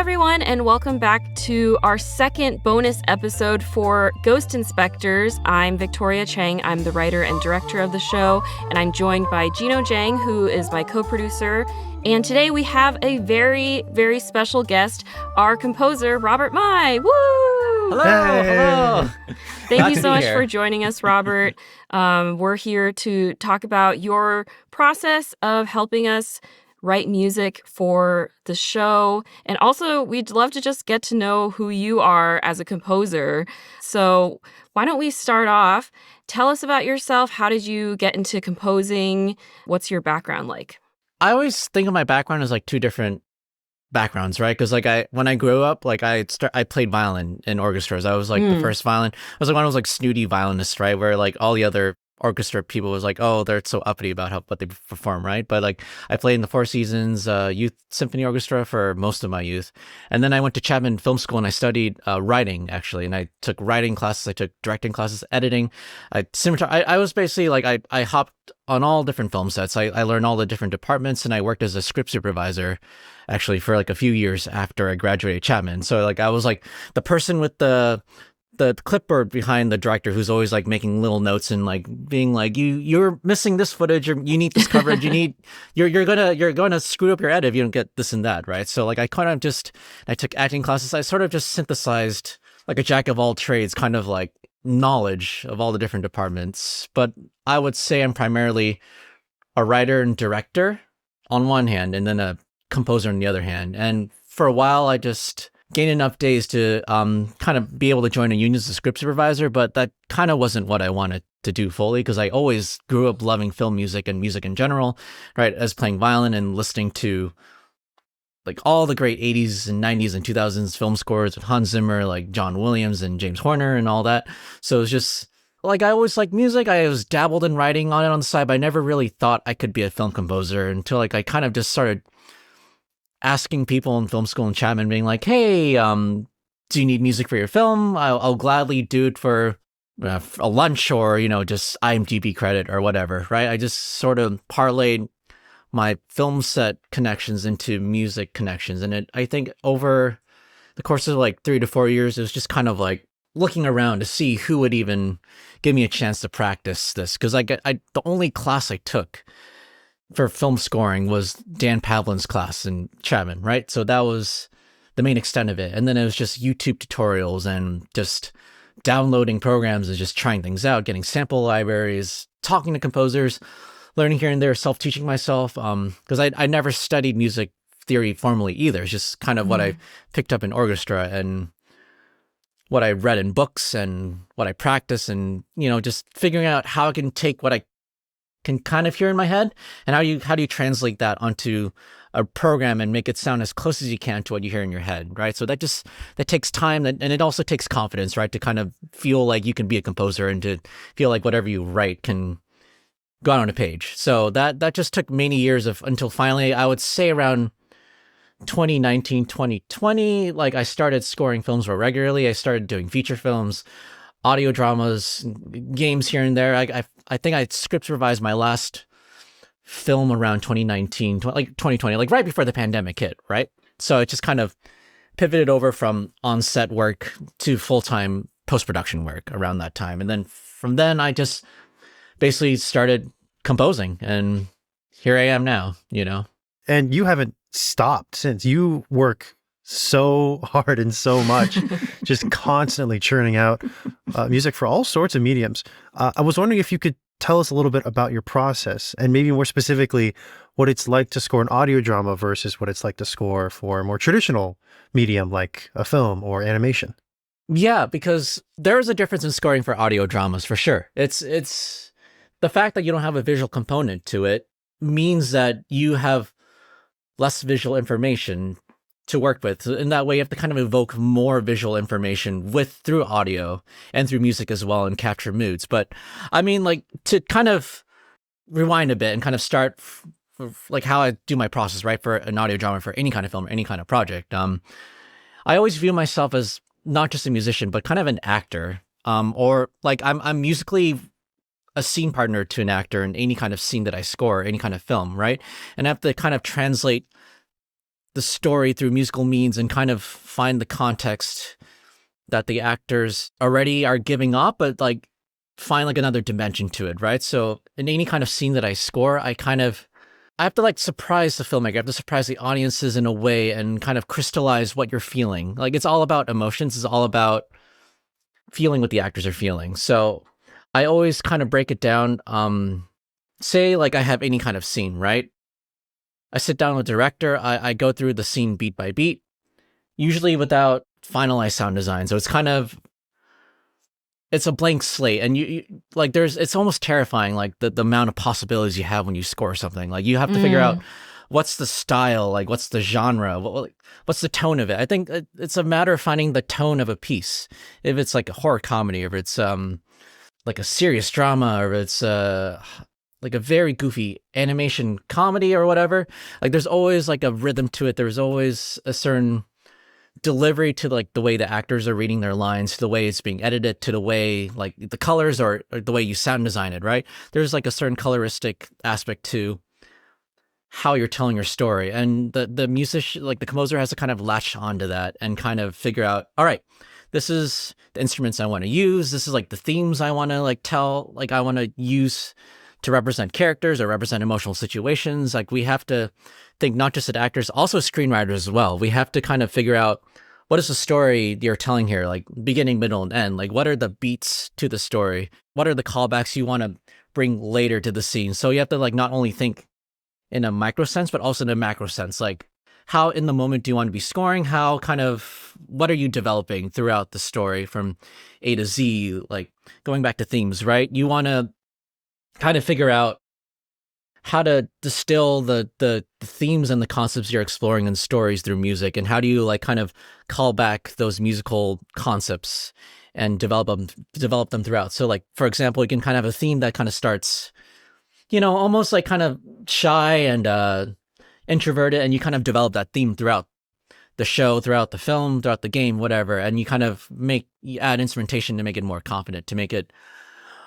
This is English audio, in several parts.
everyone, and welcome back to our second bonus episode for Ghost Inspectors. I'm Victoria Chang. I'm the writer and director of the show, and I'm joined by Gino Zhang, who is my co-producer. And today we have a very, very special guest, our composer, Robert Mai. Woo! Hello! Hello! Thank you so much for joining us, Robert. We're here to talk about your process of helping us write music for the show. And also, we'd love to just get to know who you are as a composer. So why don't we start off? Tell us about yourself. How did you get into composing? What's your background like? I always think of my background as like two different backgrounds, right? Because when I grew up, I played violin in orchestras. I was like the first violin. I was like one of those like snooty violinists, right? Where like all the other orchestra people was like, oh, they're so uppity about what they perform, right? But like I played in the Four Seasons Youth Symphony Orchestra for most of my youth, and then I went to Chapman Film School and I studied writing actually, and I took writing classes, I took directing classes, editing, I was basically like I hopped on all different film sets. I learned all the different departments, and I worked as a script supervisor actually for like a few years after I graduated Chapman. So like I was like the person with the clipboard behind the director who's always like making little notes and like being like, you're missing this footage, or you need this coverage, you're gonna screw up your edit if you don't get this and that, right? So like I took acting classes. I sort of just synthesized like a jack of all trades kind of like knowledge of all the different departments. But I would say I'm primarily a writer and director on one hand, and then a composer on the other hand. And for a while I just gained enough days to kind of be able to join a union as a script supervisor, but that kind of wasn't what I wanted to do fully, because I always grew up loving film music and music in general, right? As playing violin and listening to like all the great 80s and 90s and 2000s film scores with Hans Zimmer, like John Williams and James Horner and all that. So it was just like I always liked music. I was dabbled in writing on it on the side, but I never really thought I could be a film composer until like I kind of just started asking people in film school in Chapman, being like, hey, do you need music for your film? I'll gladly do it for a lunch, or, just IMDb credit or whatever, right? I just sort of parlayed my film set connections into music connections. And I think over the course of like 3 to 4 years, it was just kind of like looking around to see who would even give me a chance to practice this. Because the only class I took for film scoring was Dan Pavlin's class in Chapman, right? So that was the main extent of it. And then it was just YouTube tutorials and just downloading programs and just trying things out, getting sample libraries, talking to composers, learning here and there, self-teaching myself. Because I never studied music theory formally either. It's just kind of what I picked up in orchestra and what I read in books and what I practice, and, just figuring out how I can take what I can kind of hear in my head, and how do you translate that onto a program and make it sound as close as you can to what you hear in your head, right? So that takes time, and it also takes confidence, right? To kind of feel like you can be a composer and to feel like whatever you write can go out on a page. So that just took many years until finally, I would say around 2019, 2020, like I started scoring films more regularly. I started doing feature films, audio dramas, games here and there. I think I script supervised my last film around 2019, like 2020, like right before the pandemic hit, right? So it just kind of pivoted over from on-set work to full-time post-production work around that time. And then from then, I just basically started composing, and here I am now, And you haven't stopped since. You work so hard and so much, just constantly churning out music for all sorts of mediums. I was wondering if you could tell us a little bit about your process, and maybe more specifically, what it's like to score an audio drama versus what it's like to score for a more traditional medium like a film or animation. Yeah, because there is a difference in scoring for audio dramas for sure. It's the fact that you don't have a visual component to it means that you have less visual information to work with. So in that way, you have to kind of evoke more visual information through audio and through music as well, and capture moods. But I mean, like, to kind of rewind a bit and kind of start like how I do my process, right, for an audio drama, for any kind of film, or any kind of project. I always view myself as not just a musician, but kind of an actor, or like I'm musically a scene partner to an actor in any kind of scene that I score, any kind of film, right? And I have to kind of translate the story through musical means and kind of find the context that the actors already are giving up, but like find like another dimension to it, right? So in any kind of scene that I score, I have to like surprise the filmmaker. I have to surprise the audiences in a way and kind of crystallize what you're feeling. Like it's all about emotions. It's all about feeling what the actors are feeling. So I always kind of break it down. Say like I have any kind of scene, right? I sit down with the director. I go through the scene beat by beat, usually without finalized sound design. So it's a blank slate, and you like it's almost terrifying, like the amount of possibilities you have when you score something. Like you have to figure out what's the style, like what's the genre, what's the tone of it. I think it's a matter of finding the tone of a piece. If it's like a horror comedy, or if it's like a serious drama, or if it's like a very goofy animation comedy or whatever, like there's always like a rhythm to it. There's always a certain delivery to like the way the actors are reading their lines, to the way it's being edited, to the way like the colors or the way you sound design it, right? There's like a certain coloristic aspect to how you're telling your story. And the musician, like the composer, has to kind of latch onto that and kind of figure out, all right, this is the instruments I want to use. This is like the themes I want to like tell, like I want to use to represent characters or represent emotional situations. Like we have to think not just at actors, also screenwriters as well. We have to kind of figure out what is the story you're telling here, like beginning, middle, and end. Like what are the beats to the story? What are the callbacks you want to bring later to the scene? So you have to like not only think in a micro sense, but also in a macro sense. Like how in the moment do you want to be scoring? How kind of, what are you developing throughout the story from A to Z? Like going back to themes, right? You want to kind of figure out how to distill the themes and the concepts you're exploring in stories through music, and how do you like kind of call back those musical concepts and develop them throughout. So like, for example, you can kind of have a theme that kind of starts, almost like kind of shy and introverted, and you kind of develop that theme throughout the show, throughout the film, throughout the game, whatever, and you kind of you add instrumentation to make it more confident, to make it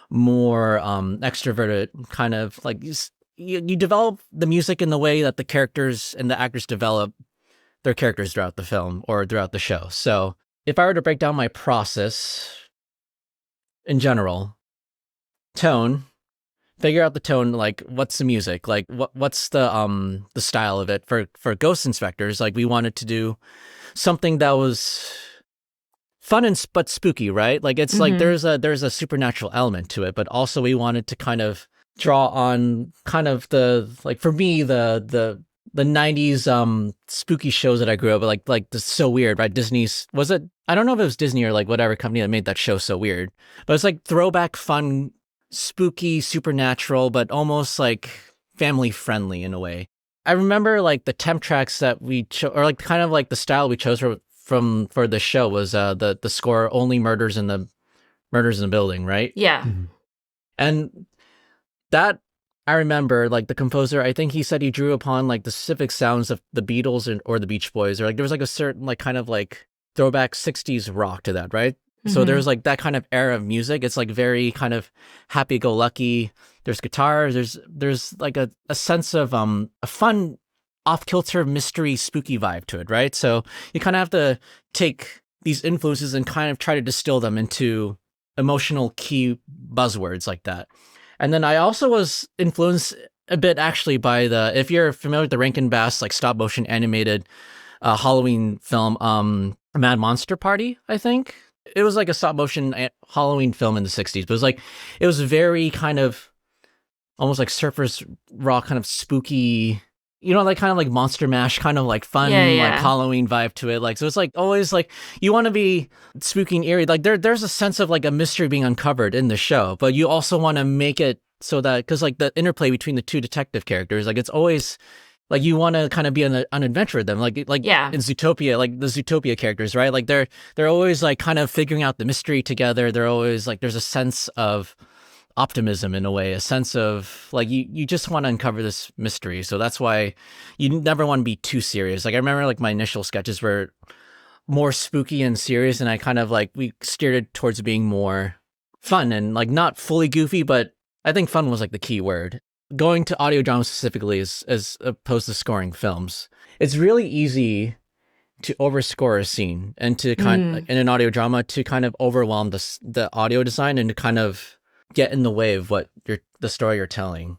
more extroverted, kind of like you develop the music in the way that the characters and the actors develop their characters throughout the film or throughout the show. So if I were to break down my process in general, tone, figure out the tone, like what's the music, like what's the style of it. For Ghost Inspectors, like we wanted to do something that was fun but spooky, right? Like it's like there's a supernatural element to it, but also we wanted to kind of draw on kind of the, like for me, the 90s spooky shows that I grew up with, like the So Weird, right? Disney's, was it, I don't know if it was Disney or like whatever company that made that show So Weird, but it's like throwback fun, spooky, supernatural, but almost like family friendly in a way. I remember like the temp tracks that we chose, or like kind of like the style we chose for the show was the score Only Murders in the Building, right? Yeah. And that, I remember, like the composer, I think he said he drew upon like the specific sounds of the Beatles or the Beach Boys, or like there was like a certain like kind of like throwback 60s rock to that, right? So there's like that kind of era of music. It's like very kind of happy-go-lucky. There's guitars. There's like a sense of a fun, off-kilter, mystery, spooky vibe to it, right? So you kind of have to take these influences and kind of try to distill them into emotional key buzzwords like that. And then I also was influenced a bit actually by if you're familiar with the Rankin Bass like stop motion animated Halloween film, Mad Monster Party, I think. It was like a stop motion Halloween film in the 60s, but it was very kind of almost like surface rock, kind of spooky, like kind of like Monster Mash, kind of like fun, like Halloween vibe to it. Like, so it's like always like you want to be spooky and eerie. Like there's a sense of like a mystery being uncovered in the show, but you also want to make it so that, because like the interplay between the two detective characters, like it's always like you want to kind of be on an adventure with them, like in Zootopia, like the Zootopia characters, right? Like they're always like kind of figuring out the mystery together. They're always like, there's a sense of optimism in a way, a sense of like you just want to uncover this mystery. So that's why you never want to be too serious. Like I remember like my initial sketches were more spooky and serious, and I kind of like we steered it towards being more fun and like not fully goofy, but I think fun was like the key word. going to audio drama specifically as opposed to scoring films, it's really easy to overscore a scene and to in an audio drama to kind of overwhelm the audio design and to kind of get in the way of what the story you're telling.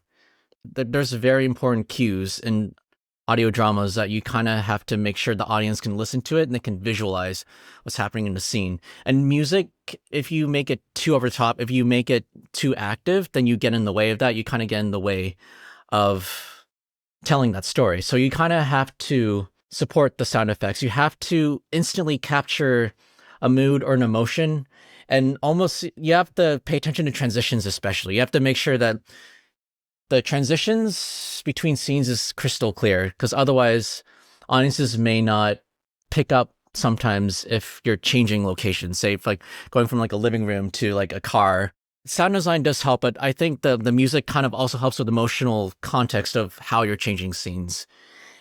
There's very important cues in audio dramas that you kind of have to make sure the audience can listen to it and they can visualize what's happening in the scene. And music, if you make it too over the top, if you make it too active, then you get in the way of that. You kind of get in the way of telling that story. So you kind of have to support the sound effects. You have to instantly capture a mood or an emotion, and almost you have to pay attention to transitions especially. You have to make sure that the transitions between scenes is crystal clear, because otherwise audiences may not pick up sometimes if you're changing locations, say if like going from like a living room to like a car. Sound design does help, but I think the music kind of also helps with emotional context of how you're changing scenes.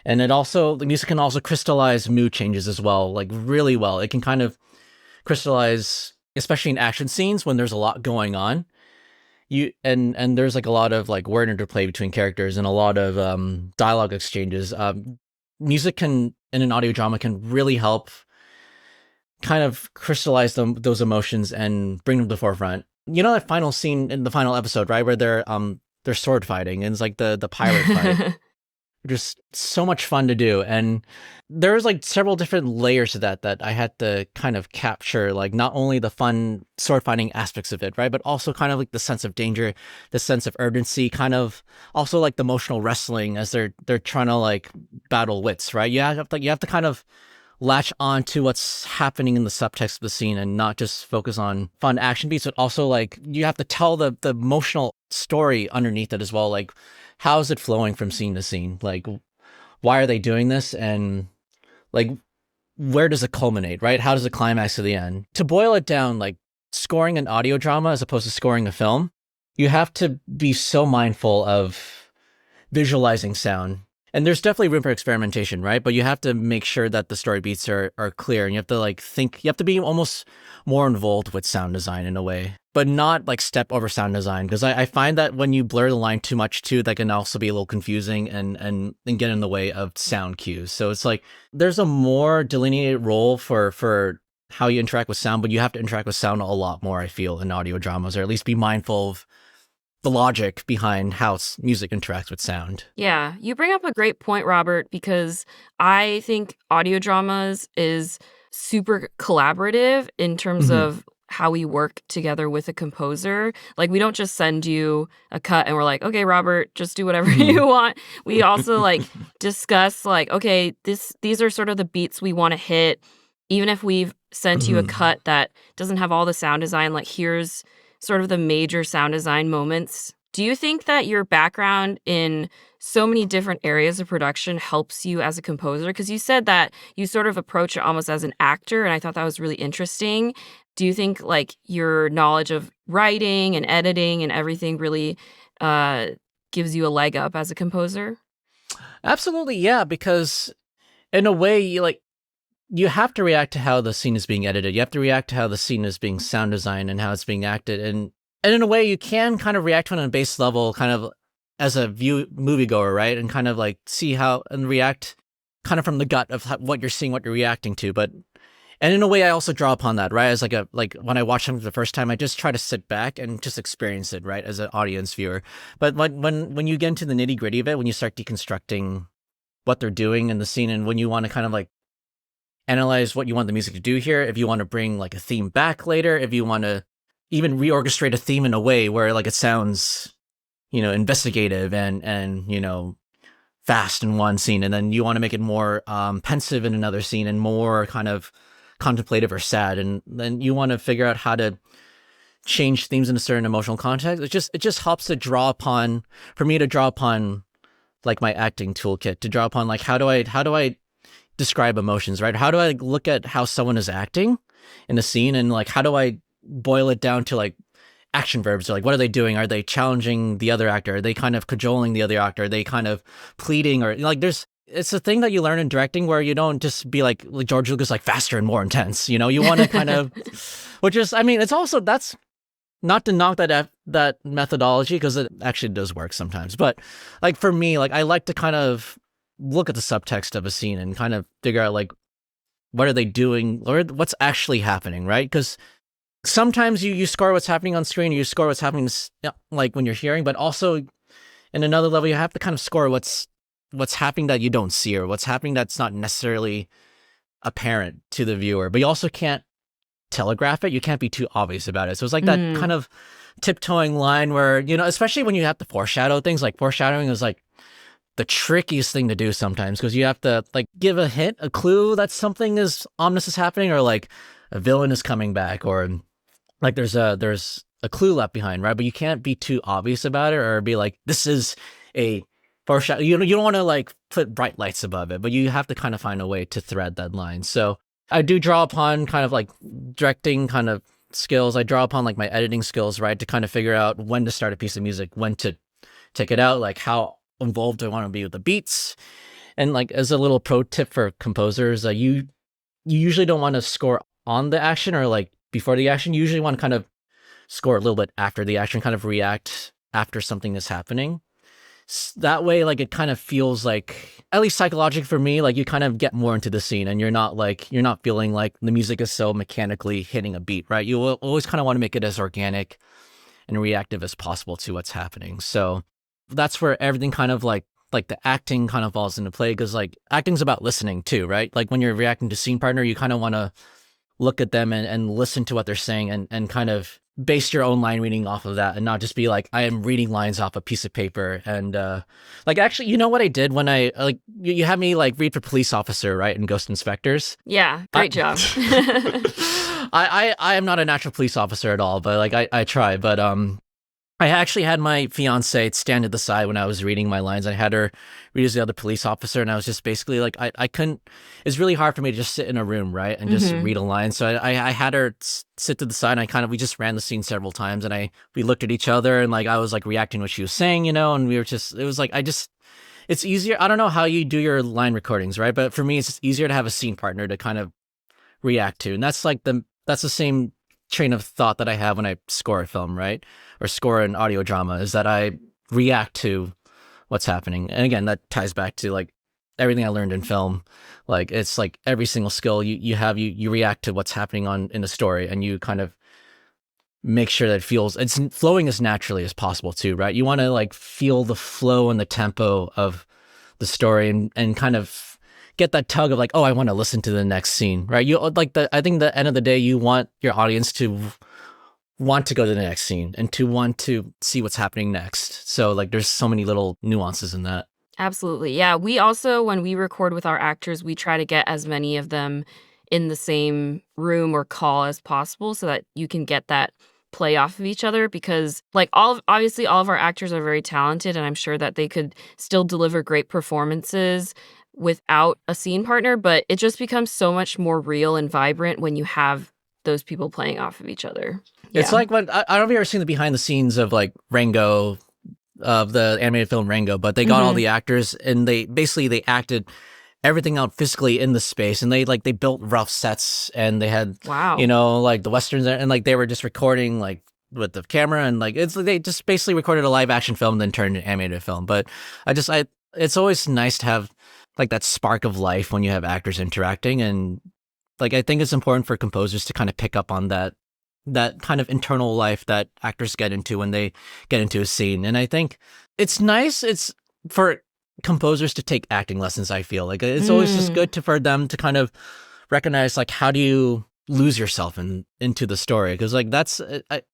And the music can also crystallize mood changes as well, like really well. It can kind of crystallize, especially in action scenes when there's a lot going on. And there's like a lot of like word interplay between characters and a lot of dialogue exchanges. Music in an audio drama can really help kind of crystallize those emotions and bring them to the forefront. You know that final scene in the final episode, right, where they're sword fighting and it's like the pirate fight. Just so much fun to do. And there's like several different layers to that I had to kind of capture, like not only the fun sword fighting aspects of it, right, but also kind of like the sense of danger, the sense of urgency, kind of also like the emotional wrestling as they're trying to like battle wits, right? You have to kind of latch on to what's happening in the subtext of the scene and not just focus on fun action beats, but also like you have to tell the emotional story underneath it as well. Like, how is it flowing from scene to scene? Like, why are they doing this? And like, where does it culminate, right? How does it climax to the end? To boil it down, like scoring an audio drama as opposed to scoring a film, you have to be so mindful of visualizing sound. And there's definitely room for experimentation, right? But you have to make sure that the story beats are clear, and you have to like think, you have to be almost more involved with sound design in a way, but not like step over sound design. Because I find that when you blur the line too much too, that can also be a little confusing and get in the way of sound cues. So it's like there's a more delineated role for how you interact with sound, but you have to interact with sound a lot more, I feel, in audio dramas, or at least be mindful of the logic behind how music interacts with sound. Yeah, you bring up a great point, Robert, because I think audio dramas is super collaborative in terms of how we work together with a composer. Like, we don't just send you a cut and we're like, okay, Robert, just do whatever you want. We also like discuss like, okay, these are sort of the beats we want to hit. Even if we've sent you a cut that doesn't have all the sound design, like here's sort of the major sound design moments. Do you think that your background in so many different areas of production helps you as a composer? Because you said that you sort of approach it almost as an actor, and I thought that was really interesting. Do you think like your knowledge of writing and editing and everything really gives you a leg up as a composer? Absolutely, yeah, because in a way, you have to react to how the scene is being edited. You have to react to how the scene is being sound designed and how it's being acted. And in a way, you can kind of react to it on a base level, kind of as a moviegoer, right? And kind of like see how and react kind of from the gut of what you're seeing, what you're reacting to. And in a way, I also draw upon that, right? As like when I watch something for the first time, I just try to sit back and just experience it, right? As an audience viewer. But when you get into the nitty gritty of it, when you start deconstructing what they're doing in the scene, and when you want to kind of like analyze what you want the music to do here, if you want to bring like a theme back later, if you want to even reorchestrate a theme in a way where like it sounds, investigative and fast in one scene, and then you want to make it more pensive in another scene and more kind of contemplative or sad, and then you want to figure out how to change themes in a certain emotional context. It just helps to draw upon like my acting toolkit, to draw upon like how do I describe emotions, right? How do I look at how someone is acting in a scene, and like how do I boil it down to like action verbs? Or like, what are they doing? Are they challenging the other actor? Are they kind of cajoling the other actor? Are they kind of pleading? Or like it's a thing that you learn in directing where you don't just be like George Lucas, like faster and more intense. You want to kind of, which is, I mean, it's also, that's not to knock that methodology, because it actually does work sometimes, but like for me, like I like to kind of look at the subtext of a scene and kind of figure out like what are they doing or what's actually happening, right? Because sometimes you score what's happening on screen, you score what's happening like when you're hearing, but also in another level you have to kind of score what's happening that you don't see, or what's happening that's not necessarily apparent to the viewer, but you also can't telegraph it. You can't be too obvious about it. So it's like that kind of tiptoeing line where, you know, especially when you have to foreshadow things, like foreshadowing is like the trickiest thing to do sometimes, because you have to like give a hint, a clue that something is ominous is happening, or like a villain is coming back, or like there's a clue left behind, right? But you can't be too obvious about it, or be like, this is a foreshadow. You don't want to like put bright lights above it, but you have to kind of find a way to thread that line. So I do draw upon kind of like directing kind of skills. I draw upon like my editing skills, right? To kind of figure out when to start a piece of music, when to take it out, like how involved do I want to be with the beats. And like as a little pro tip for composers, you usually don't want to score on the action or like before the action. You usually want to kind of score a little bit after the action, kind of react after something is happening. That way, like it kind of feels like, at least psychologically for me, like you kind of get more into the scene, and you're not feeling like the music is so mechanically hitting a beat, right? You will always kind of want to make it as organic and reactive as possible to what's happening. So that's where everything kind of like the acting kind of falls into play, because like acting's about listening too, right? Like when you're reacting to scene partner, you kind of want to look at them and listen to what they're saying, and kind of base your own line reading off of that, and not just be like, I am reading lines off a piece of paper. And like actually, you know what I did when I like you had me like read for police officer, right, in Ghost Inspectors. Yeah, great job. I am not a natural police officer at all, but like I try. But I actually had my fiance stand at the side when I was reading my lines. I had her read as the other police officer, and I was just basically like, I couldn't, it's really hard for me to just sit in a room, right, and just read a line. So I had her sit to the side, and we just ran the scene several times, and we looked at each other, and like I was like reacting to what she was saying, you know, and we were just, it was like, it's easier. I don't know how you do your line recordings, right? But for me, it's just easier to have a scene partner to kind of react to. And that's like that's the same train of thought that I have when I score a film, right? Or score an audio drama, is that I react to what's happening. And again, that ties back to like everything I learned in film. Like it's like every single skill you react to what's happening in a story, and you kind of make sure that it's flowing as naturally as possible too, right? You want to like feel the flow and the tempo of the story, and kind of get that tug of like, oh, I want to listen to the next scene, right? You like I think the end of the day, you want your audience to want to go to the next scene and to want to see what's happening next. So like there's so many little nuances in that. Absolutely. Yeah. We also, when we record with our actors, we try to get as many of them in the same room or call as possible, so that you can get that play off of each other, because like obviously all of our actors are very talented, and I'm sure that they could still deliver great performances without a scene partner, but it just becomes so much more real and vibrant when you have those people playing off of each other. Yeah. It's like when I don't know if you've ever seen the behind the scenes of like Rango, of the animated film Rango, but they got all the actors, and they acted everything out physically in the space, and they built rough sets, and they had you know, like the westerns, and like they were just recording like with the camera, and like they just basically recorded a live action film and then turned it into an animated film. But it's always nice to have like that spark of life when you have actors interacting, and like I think it's important for composers to kind of pick up on that kind of internal life that actors get into when they get into a scene. And I think it's nice. It's for composers to take acting lessons. I feel like it's always just good for them to kind of recognize like, how do you lose yourself into the story? Because like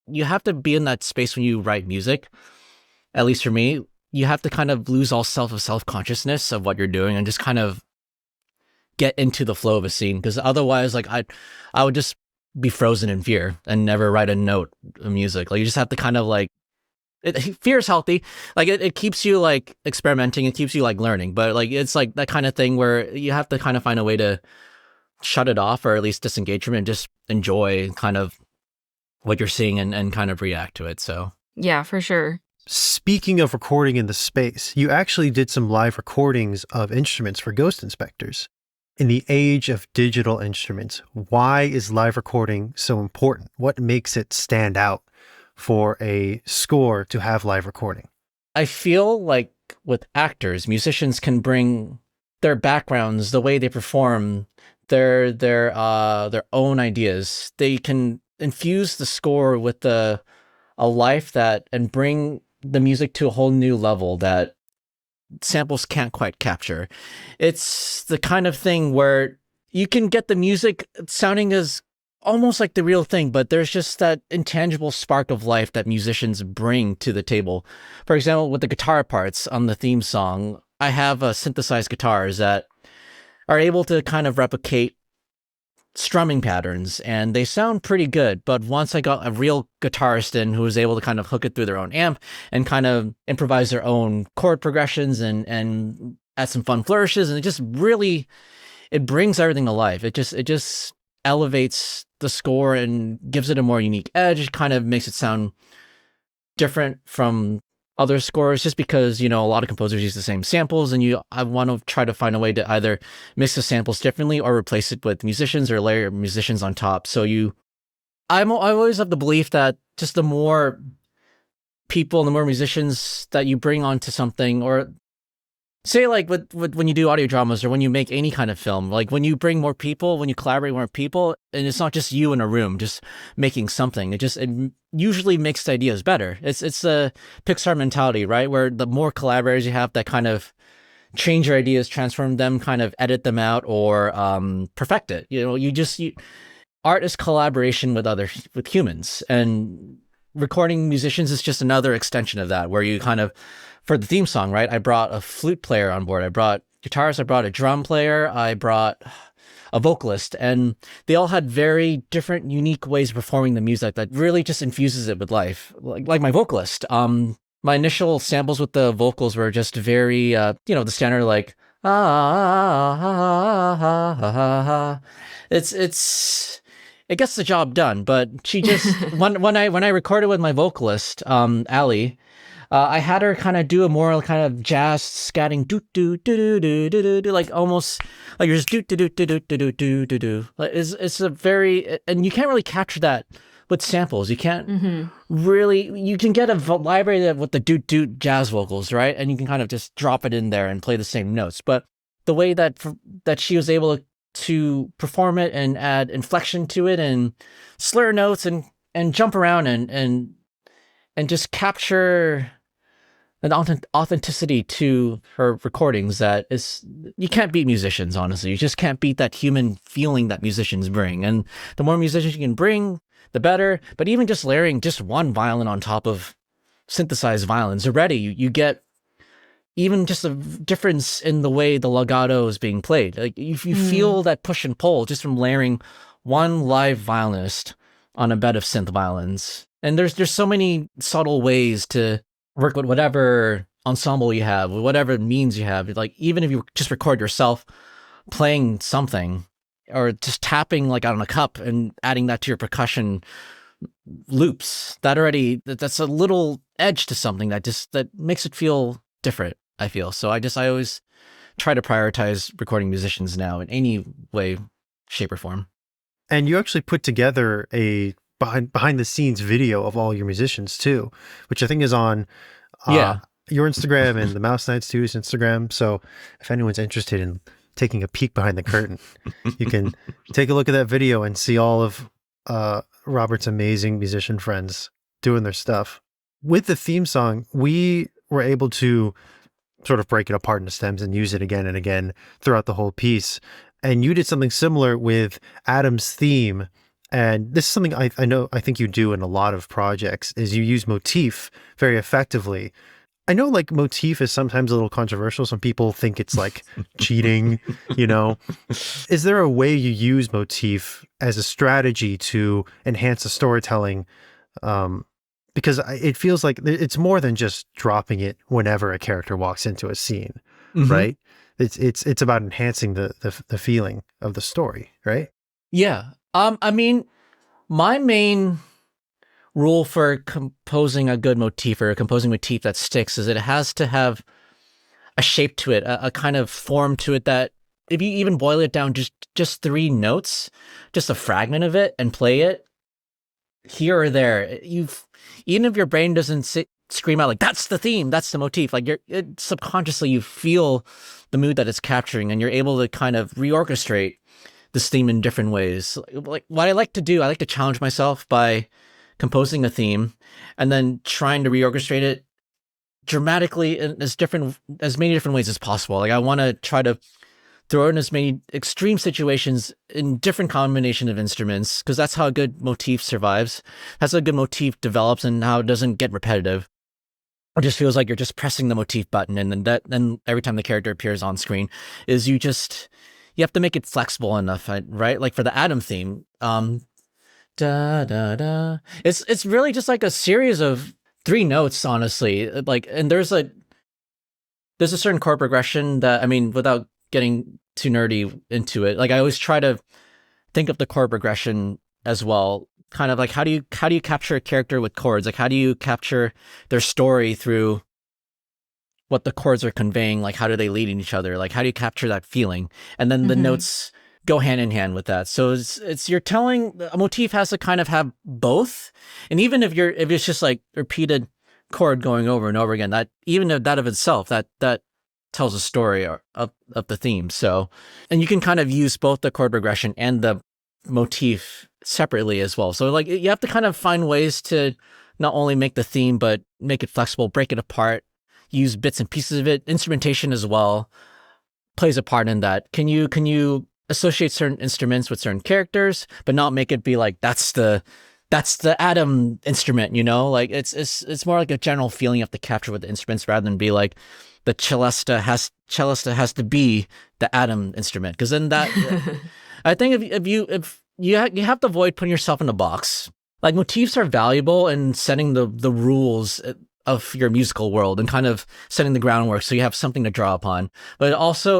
you have to be in that space when you write music. At least for me, you have to kind of lose all self-consciousness of what you're doing, and just kind of get into the flow of a scene. Because otherwise, like I would just be frozen in fear and never write a note of music. Like you just have to kind of like, fear is healthy. Like it keeps you like experimenting. It keeps you like learning. But like it's like that kind of thing where you have to kind of find a way to shut it off, or at least disengage from it, and just enjoy kind of what you're seeing, and kind of react to it. So yeah, for sure. Speaking of recording in the space, you actually did some live recordings of instruments for Ghost Inspectors. In the age of digital instruments, why is live recording so important? What makes it stand out for a score to have live recording? I feel like with actors, musicians can bring their backgrounds, the way they perform, their own ideas. They can infuse the score with a life that and bring the music to a whole new level that samples can't quite capture. It's the kind of thing where you can get the music sounding as almost like the real thing, but there's just that intangible spark of life that musicians bring to the table. For example, with the guitar parts on the theme song, I have synthesized guitars that are able to kind of replicate strumming patterns, and they sound pretty good. But once I got a real guitarist in who was able to kind of hook it through their own amp and kind of improvise their own chord progressions and add some fun flourishes, and it just really, it brings everything to life. It just elevates the score and gives it a more unique edge. It kind of makes it sound different from other scores, just because, a lot of composers use the same samples, and I want to try to find a way to either mix the samples differently or replace it with musicians or layer musicians on top. So I always have the belief that just the more people and the more musicians that you bring onto something, or say like with when you do audio dramas or when you make any kind of film, like when you bring more people, when you collaborate with more people, and it's not just you in a room just making something, it usually makes the ideas better. It's a Pixar mentality, right? Where the more collaborators you have that kind of change your ideas, transform them, kind of edit them out, or perfect it. Art is collaboration with humans, and recording musicians is just another extension of that, where you kind of, for the theme song, right, I brought a flute player on board, I brought guitarists, I brought a drum player, I brought a vocalist, and they all had very different, unique ways of performing the music that really just infuses it with life. Like my vocalist, my initial samples with the vocals were just very, the standard like it gets the job done. But she just when I recorded with my vocalist, Ali, I had her kind of do a more kind of jazz scatting do do do do do do, like almost like you're just do do do do do do do do do. Like it's a very, and you can't really capture that with samples. You can't really. You can get a library with the do do jazz vocals, right? And you can kind of just drop it in there and play the same notes. But the way that she was able to perform it and add inflection to it and slur notes and jump around and just capture an authenticity to her recordings that is, you can't beat musicians, honestly. You just can't beat that human feeling that musicians bring. And the more musicians you can bring, the better. But even just layering just one violin on top of synthesized violins, already you get even just a difference in the way the legato is being played. Like you feel that push and pull just from layering one live violinist on a bed of synth violins. And there's so many subtle ways to work with whatever ensemble you have, with whatever means you have. Like even if you just record yourself playing something or just tapping like on a cup and adding that to your percussion loops, that's a little edge to something that makes it feel different, I feel. So I always try to prioritize recording musicians now in any way, shape, or form. And you actually put together a behind the scenes video of all your musicians too, which I think is on your Instagram and the Mouse Knights 2's Instagram. So if anyone's interested in taking a peek behind the curtain, you can take a look at that video and see all of Robert's amazing musician friends doing their stuff. With the theme song, we were able to sort of break it apart into stems and use it again and again throughout the whole piece. And you did something similar with Adam's theme. And this is something I think you do in a lot of projects, is you use Motif very effectively. I know like Motif is sometimes a little controversial. Some people think it's like cheating, Is there a way you use Motif as a strategy to enhance the storytelling? Because it feels like it's more than just dropping it whenever a character walks into a scene, right? It's about enhancing the feeling of the story, right? Yeah. I mean, my main rule for composing a good motif or composing motif that sticks is it has to have a shape to it, a kind of form to it that if you even boil it down just 3 notes, just a fragment of it and play it, here or there, even if your brain doesn't scream out like that's the theme, that's the motif, like subconsciously you feel the mood that it's capturing, and you're able to kind of reorchestrate this theme in different ways. Like what I like to do, I like to challenge myself by composing a theme and then trying to reorchestrate it dramatically in as many different ways as possible. Like I want to try to throw in as many extreme situations in different combination of instruments, because that's how a good motif survives. That's how a good motif develops, and how it doesn't get repetitive. It just feels like you're just pressing the motif button, and then every time the character appears on screen, is you have to make it flexible enough, right? Like for the Adam theme, da da da. It's really just like a series of 3 notes, honestly. Like, and there's a certain chord progression that, I mean, without getting too nerdy into it, like I always try to think of the chord progression as well. Kind of like how do you capture a character with chords? Like how do you capture their story through what the chords are conveying? Like how do they lead in each other? Like how do you capture that feeling? And then the notes go hand in hand with that. So you're telling a motif has to kind of have both. And even if it's just like repeated chord going over and over again, that even if that of itself, that tells a story of the theme. So, and you can kind of use both the chord progression and the motif separately as well. So like you have to kind of find ways to not only make the theme, but make it flexible, break it apart, use bits and pieces of it. Instrumentation as well plays a part in that. Can you associate certain instruments with certain characters, but not make it be like, that's the Adam instrument, you know? Like it's more like a general feeling you have to capture with the instruments, rather than be like, the cellista has to be the Adam instrument, because then that I think if you have to avoid putting yourself in a box. Like motifs are valuable in setting the rules of your musical world and kind of setting the groundwork, so you have something to draw upon. But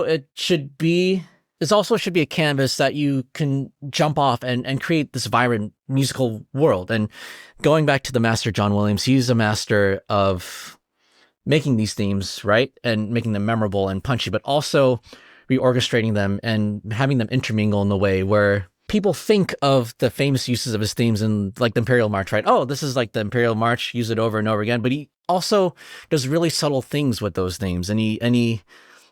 it should be a canvas that you can jump off and create this vibrant musical world. And going back to the master John Williams, he's a master of making these themes, right? And making them memorable and punchy, but also reorchestrating them and having them intermingle in a way where people think of the famous uses of his themes in like the Imperial March, right? Oh, this is like the Imperial March, use it over and over again. But he also does really subtle things with those themes, and he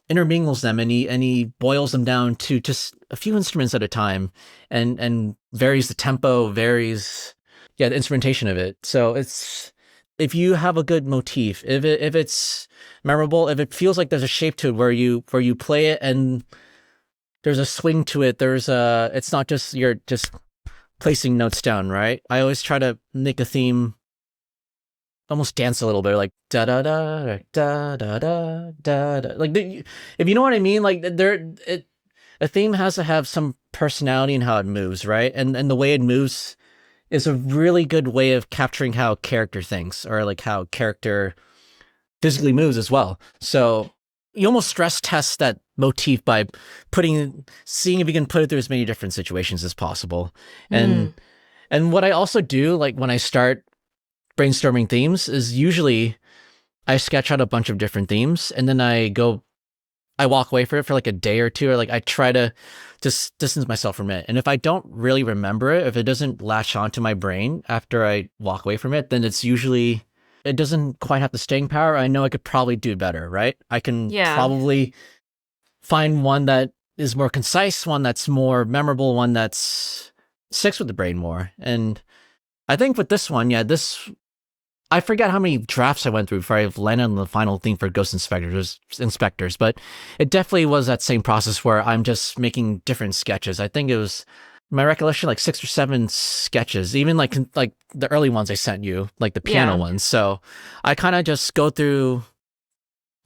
intermingles them, and he boils them down to just a few instruments at a time, and varies the tempo, varies the instrumentation of it. So if you have a good motif, if it's memorable, if it feels like there's a shape to it where you play it and there's a swing to it, it's not just you're just placing notes down, right? I always try to make a theme almost dance a little bit, like da da da da da da da da. Like if you know what I mean, like a theme has to have some personality in how it moves, right? And the way it moves is a really good way of capturing how character thinks, or like how character physically moves as well. So you almost stress test that motif by seeing if you can put it through as many different situations as possible. And what I also do, like when I start brainstorming themes, is usually I sketch out a bunch of different themes, and then I walk away for it for like a day or two, or like I try to just distance myself from it. And if I don't really remember it, if it doesn't latch onto my brain after I walk away from it, then it doesn't quite have the staying power. I know I could probably do better, right? I can probably find one that is more concise, one that's more memorable, one that's sticks with the brain more. And I think with this one, I forget how many drafts I went through before I landed on the final theme for Ghost Inspectors, but it definitely was that same process where I'm just making different sketches. I think it was, my recollection, like 6 or 7 sketches, even like the early ones I sent you, like the piano ones. So I kind of just go through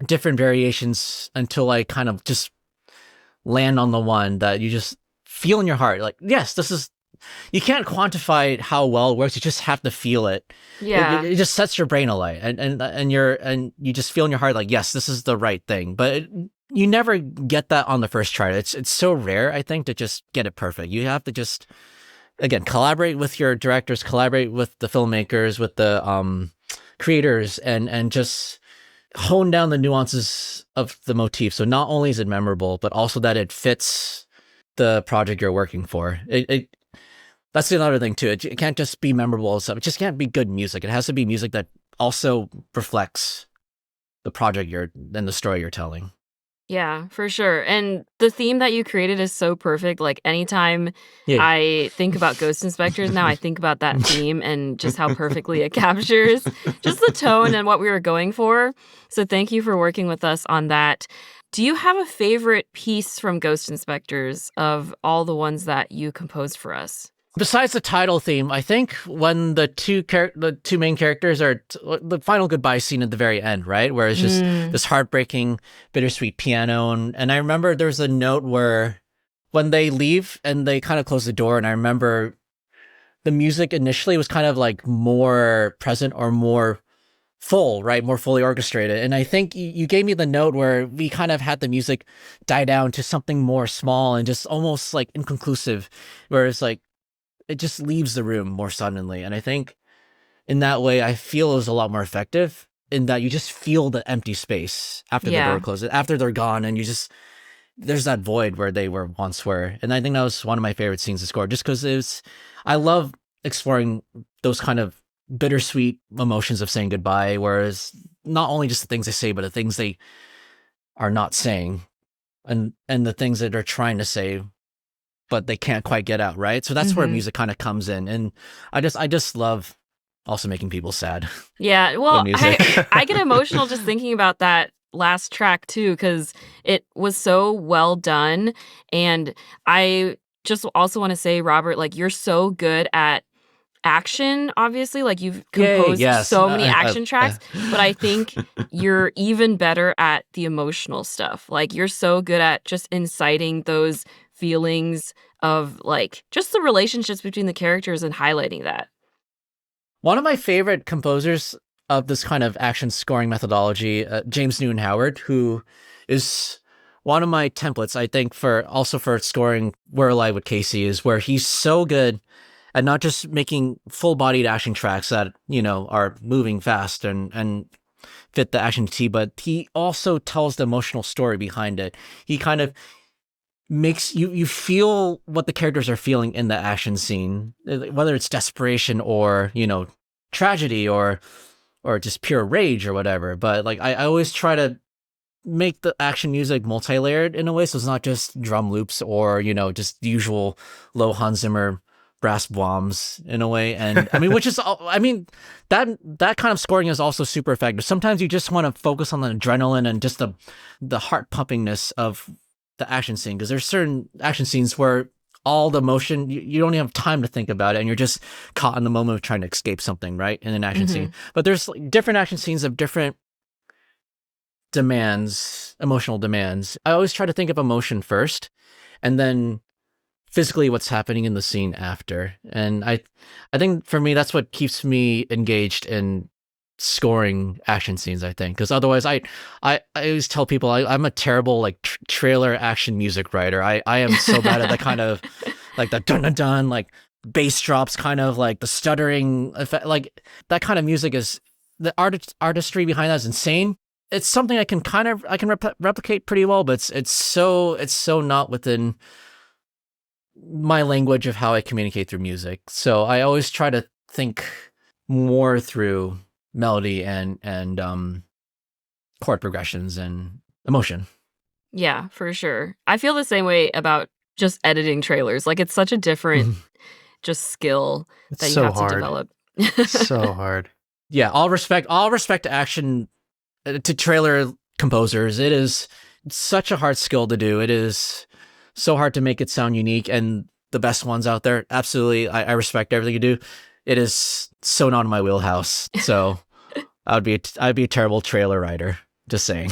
different variations until I kind of just land on the one that you just feel in your heart. Like, yes, you can't quantify how well it works. You just have to feel it. Yeah, it just sets your brain alight, and you just feel in your heart like, yes, this is the right thing. But you never get that on the first try. It's so rare, I think, to just get it perfect. You have to just, again, collaborate with your directors, collaborate with the filmmakers, with the creators, and just hone down the nuances of the motif. So not only is it memorable, but also that it fits the project you're working for. That's another thing too. It can't just be memorable stuff. It just can't be good music. It has to be music that also reflects the project and the story you're telling. Yeah, for sure. And the theme that you created is so perfect. Like anytime Yeah. I think about Ghost Inspectors now, I think about that theme and just how perfectly it captures just the tone and what we were going for. So thank you for working with us on that. Do you have a favorite piece from Ghost Inspectors of all the ones that you composed for us? Besides the title theme, I think when the two main characters are the final goodbye scene at the very end, right, where it's just this heartbreaking, bittersweet piano, and I remember there's a note where when they leave and they kind of close the door, and I remember the music initially was kind of like more present or more full, right, more fully orchestrated, and I think you gave me the note where we kind of had the music die down to something more small and just almost like inconclusive, where it's like it just leaves the room more suddenly. And I think in that way, I feel it was a lot more effective in that you just feel the empty space after the door closes, after they're gone. And there's that void where they once were. And I think that was one of my favorite scenes to score just because I love exploring those kind of bittersweet emotions of saying goodbye. Whereas not only just the things they say, but the things they are not saying and the things that they're trying to say, but they can't quite get out, right? So that's where music kind of comes in. And I just love also making people sad. Yeah, well, I get emotional just thinking about that last track too, because it was so well done. And I just also want to say, Robert, like you're so good at action, obviously, like you've composed so many action tracks, but I think you're even better at the emotional stuff. Like you're so good at just inciting those feelings of like just the relationships between the characters and highlighting that. One of my favorite composers of this kind of action scoring methodology, James Newton Howard, who is one of my templates, I think, for scoring We're Alive with Casey, is where he's so good at not just making full-bodied action tracks that, are moving fast and fit the action T, but he also tells the emotional story behind it. He kind of makes you feel what the characters are feeling in the action scene, whether it's desperation or, tragedy or just pure rage or whatever. But like, I always try to make the action music multi-layered in a way. So it's not just drum loops or, just the usual low Hans Zimmer brass bombs in a way. And I mean, that kind of scoring is also super effective. Sometimes you just want to focus on the adrenaline and just the heart pumpingness of the action scene, because there's certain action scenes where all the motion, you don't even have time to think about it, and you're just caught in the moment of trying to escape something, right, in an action scene. But there's like different action scenes of different demands, emotional demands. I always try to think of emotion first, and then physically what's happening in the scene after. And I think for me, that's what keeps me engaged in scoring action scenes, I think, because otherwise I always tell people I'm a terrible like trailer action music writer. I am so bad at the kind of like the dun dun dun, like bass drops, kind of like the stuttering effect, like that kind of music is the artistry behind that is insane. It's something I can replicate pretty well, but it's so not within my language of how I communicate through music. So I always try to think more through melody and chord progressions and emotion. Yeah, for sure. I feel the same way about just editing trailers. Like it's such a different just skill that you have to develop. So hard. Yeah, all respect to action to trailer composers. It is such a hard skill to do. It is so hard to make it sound unique, and the best ones out there. Absolutely, I respect everything you do. It is so not in my wheelhouse. So I'd be a terrible trailer writer. Just saying.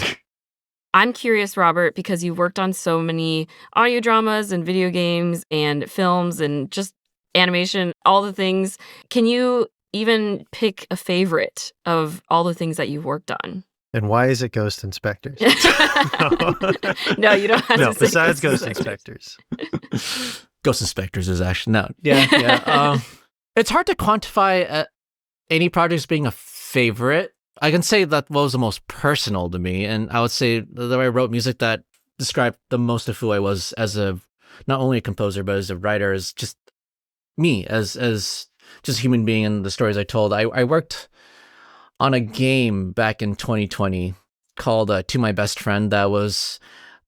I'm curious, Robert, because you've worked on so many audio dramas and video games and films and just animation, all the things. Can you even pick a favorite of all the things that you've worked on? And why is it Ghost Inspectors? No, you don't have to say besides Ghost Inspectors. Ghost Inspectors is actually no. Yeah. It's hard to quantify any projects being a favorite. I can say that was the most personal to me, and I would say that I wrote music that described the most of who I was as not only a composer, but as a writer, is just me as just a human being and the stories I told. I worked on a game back in 2020 called To My Best Friend that was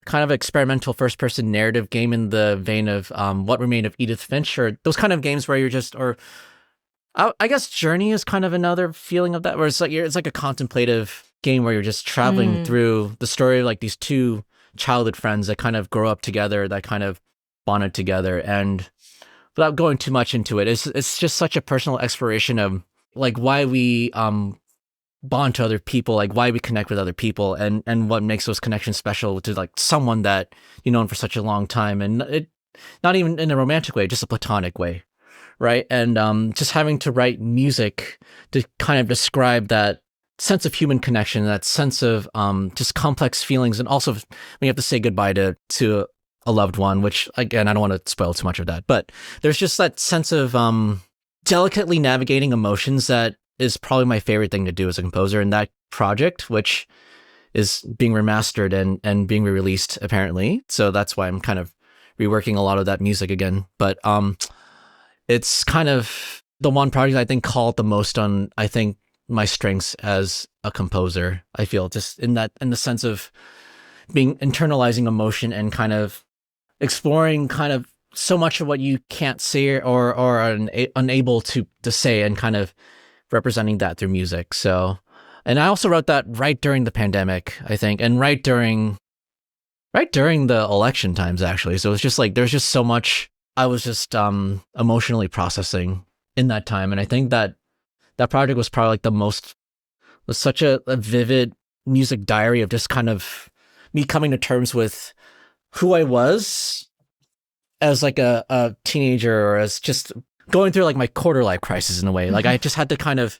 kind of experimental first-person narrative game in the vein of What Remained of Edith Finch, or those kind of games where you're just, or I guess Journey is kind of another feeling of that, where it's like a contemplative game where you're just traveling through the story of like these two childhood friends that kind of grow up together, that kind of bonded together. And without going too much into it, it's just such a personal exploration of like why we bond to other people, like why we connect with other people, and what makes those connections special to like someone that you've known for such a long time, and it not even in a romantic way, just a platonic way, right? And just having to write music to kind of describe that sense of human connection, that sense of just complex feelings, and also when you have to say goodbye to a loved one, which again, I don't want to spoil too much of that, but there's just that sense of delicately navigating emotions that is probably my favorite thing to do as a composer. And that project, which is being remastered and being re-released apparently, so that's why I'm kind of reworking a lot of that music again. But it's kind of the one project I think called the most on, I think, my strengths as a composer. I feel just in the sense of being internalizing emotion and kind of exploring kind of so much of what you can't say or are unable to say, and kind of representing that through music. So, and I also wrote that right during the pandemic, I think, and right during the election times, actually. So it's just like, there's just so much I was just emotionally processing in that time. And I think that project was probably like was such a vivid music diary of just kind of me coming to terms with who I was as like a teenager, or as just going through like my quarter life crisis in a way. Like I just had to kind of,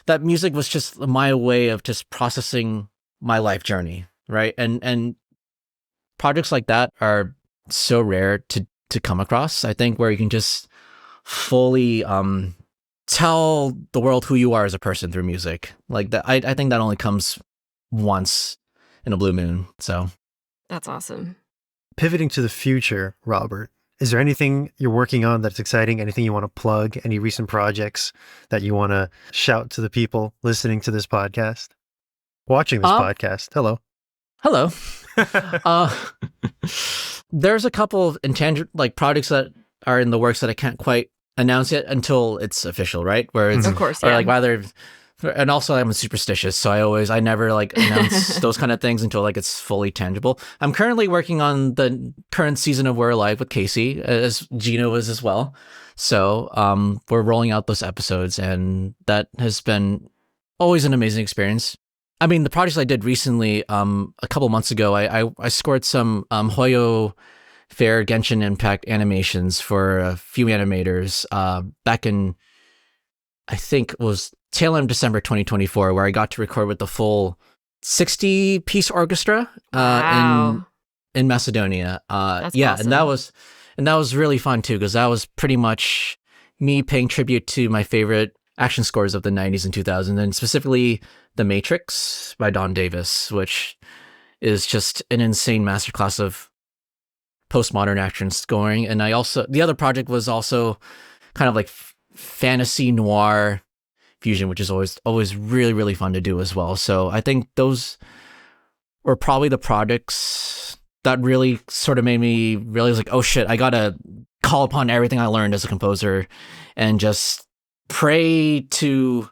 that music was just my way of just processing my life journey, right? And projects like that are so rare to come across, I think, where you can just fully tell the world who you are as a person through music. Like that, I think that only comes once in a blue moon. So that's awesome. Pivoting to the future, Robert, is there anything you're working on that's exciting? Anything you want to plug? Any recent projects that you want to shout to the people listening to this podcast? Watching this podcast? Hello. There's a couple of intangible like projects that are in the works that I can't quite announce it until it's official, right? Where it's, of course, yeah. Or like rather, and also I'm superstitious, so I never like announce those kind of things until like it's fully tangible. I'm currently working on the current season of We're Alive with Casey, as Gino is as well. So we're rolling out those episodes, and that has been always an amazing experience. I mean, the projects I did recently, a couple months ago, I scored some Hoyo Fair Genshin Impact animations for a few animators back in, I think it was tail end of December 2024, where I got to record with the full 60-piece orchestra in Macedonia. That's yeah, awesome. and that was really fun too, because that was pretty much me paying tribute to my favorite action scores of the 90s and 2000s, and specifically The Matrix by Don Davis, which is just an insane masterclass of postmodern action scoring. And the other project was also kind of like fantasy noir fusion, which is always really, really fun to do as well. So I think those were probably the projects that really sort of made me realize like, oh shit, I gotta call upon everything I learned as a composer and just pray to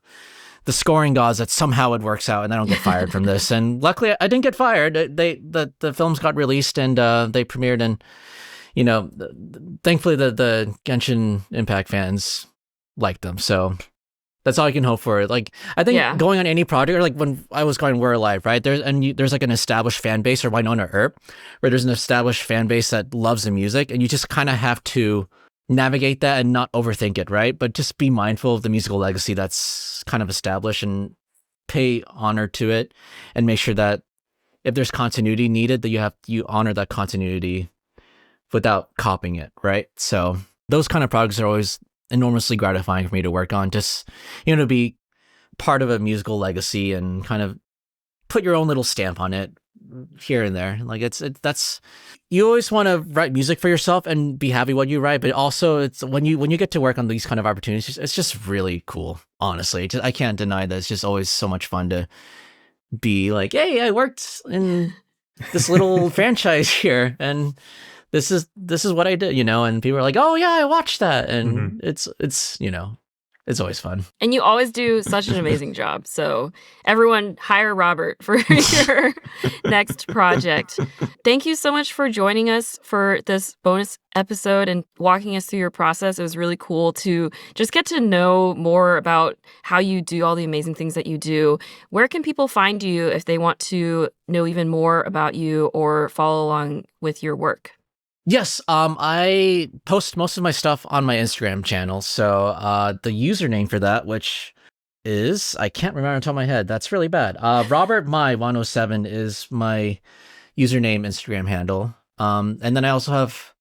the scoring gods that somehow it works out and I don't get fired from this. And luckily I didn't get fired. The films got released and they premiered, and thankfully the Genshin Impact fans liked them. So that's all I can hope for. Like, I think going on any project, or like when I was going We're Alive, right? There's like an established fan base, or Wynonna Earp, where there's an established fan base that loves the music, and you just kind of have to navigate that and not overthink it, right? But just be mindful of the musical legacy that's kind of established and pay honor to it, and make sure that if there's continuity needed, that you honor that continuity without copying it, right? So those kind of projects are always enormously gratifying for me to work on, just to be part of a musical legacy and kind of put your own little stamp on it here and there. Like that's you always want to write music for yourself and be happy what you write, but also it's when you get to work on these kind of opportunities, it's just really cool. Honestly, I can't deny that it's just always so much fun to be like, hey, I worked in this little franchise here, and this is what I did, and people are like, oh yeah, I watched that, and it's it's always fun. And you always do such an amazing job. So everyone hire Robert for your next project. Thank you so much for joining us for this bonus episode and walking us through your process. It was really cool to just get to know more about how you do all the amazing things that you do. Where can people find you if they want to know even more about you or follow along with your work? Yes, I post most of my stuff on my Instagram channel. So the username for that, which is, I can't remember on top of my head. That's really bad. Robert Mai 107 is my username Instagram handle. And then I also have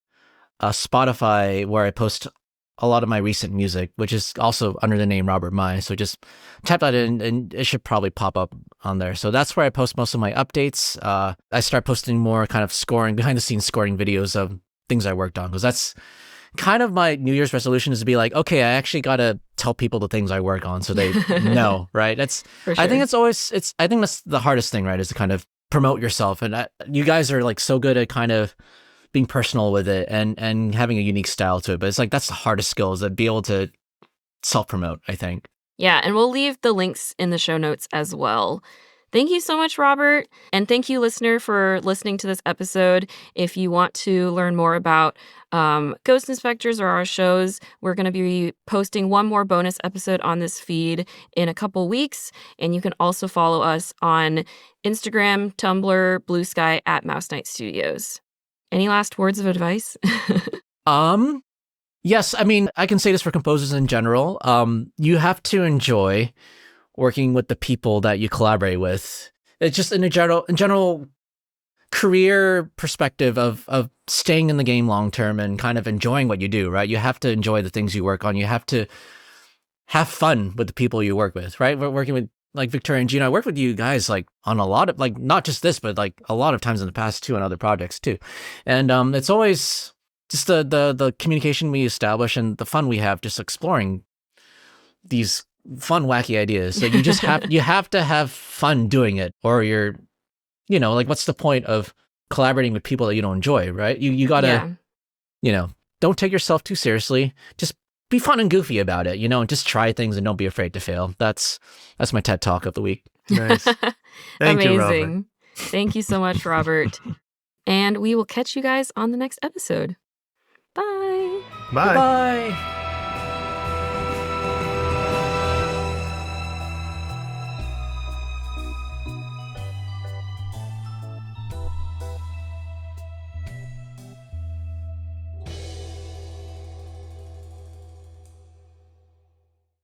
Spotify where I post a lot of my recent music, which is also under the name Robert Mai. So just tap that in and it should probably pop up on there. So that's where I post most of my updates. I start posting more kind of behind the scenes scoring videos of things I worked on, because that's kind of my New Year's resolution, is to be like, okay, I actually got to tell people the things I work on so they know, right? That's, For sure. I think I think that's the hardest thing, right? Is to kind of promote yourself. And you guys are like so good at kind of being personal with it and having a unique style to it. But it's like, that's the hardest skill, is to be able to self-promote, I think. Yeah, and we'll leave the links in the show notes as well. Thank you so much, Robert. And thank you, listener, for listening to this episode. If you want to learn more about Ghost Inspectors or our shows, we're going to be posting one more bonus episode on this feed in a couple weeks. And you can also follow us on Instagram, Tumblr, Blue Sky at Mouse Knight Studios. Any last words of advice? Yes, I mean, I can say this for composers in general. You have to enjoy working with the people that you collaborate with. It's just in general career perspective of staying in the game long term and kind of enjoying what you do, right? You have to enjoy the things you work on. You have to have fun with the people you work with, right? We're working with like Victoria and Gina. I worked with you guys like on a lot of, like, not just this, but like a lot of times in the past too, on other projects too. And it's always just the communication we establish and the fun we have just exploring these fun, wacky ideas. So you just have to have fun doing it, or you're, like, what's the point of collaborating with people that you don't enjoy, right? You gotta, don't take yourself too seriously. Just be fun and goofy about it, and just try things and don't be afraid to fail. That's my TED Talk of the week. Nice. Thank you, Robert. Thank you so much, Robert. And we will catch you guys on the next episode. Bye. Bye. Bye.